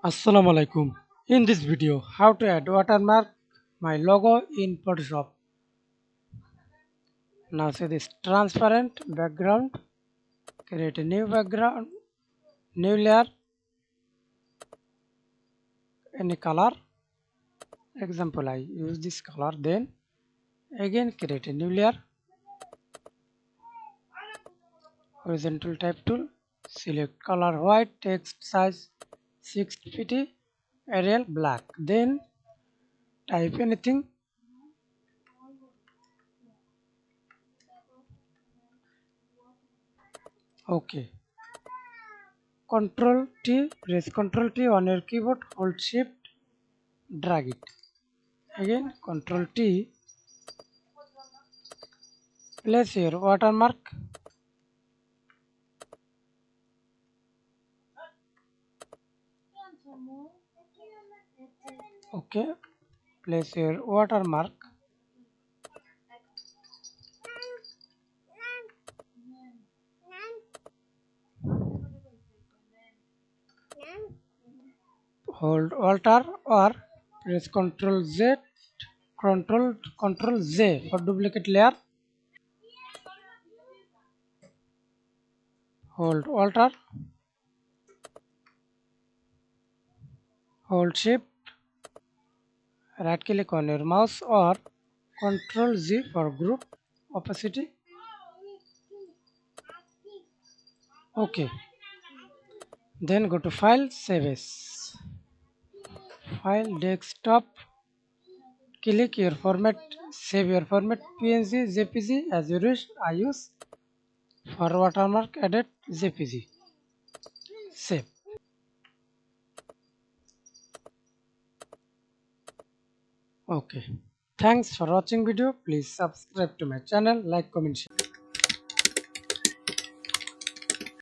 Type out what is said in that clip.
Assalamu alaikum. In this video, how to add watermark my logo in Photoshop. Now see this transparent background. Create a new background, new layer, any color. Example, I use this color. Then again create a new layer. Horizontal type tool. Select color white, text size 650, Arial black. Then type anything. Okay. Control T, press Control T on your keyboard, hold Shift, drag it. Again Control T, place your watermark. Okay, place your watermark. Hold Alt or press Control Z, Control Z for duplicate layer. Hold Alt, hold Shift, right click on your mouse or Control Z for group opacity. Okay, then go to File, Save As. File, Desktop. Click your format, save your format PNG, JPG as you wish. I use for watermark added JPG. Save. Okay. Thanks for watching video. Please subscribe to my channel, like, comment, share.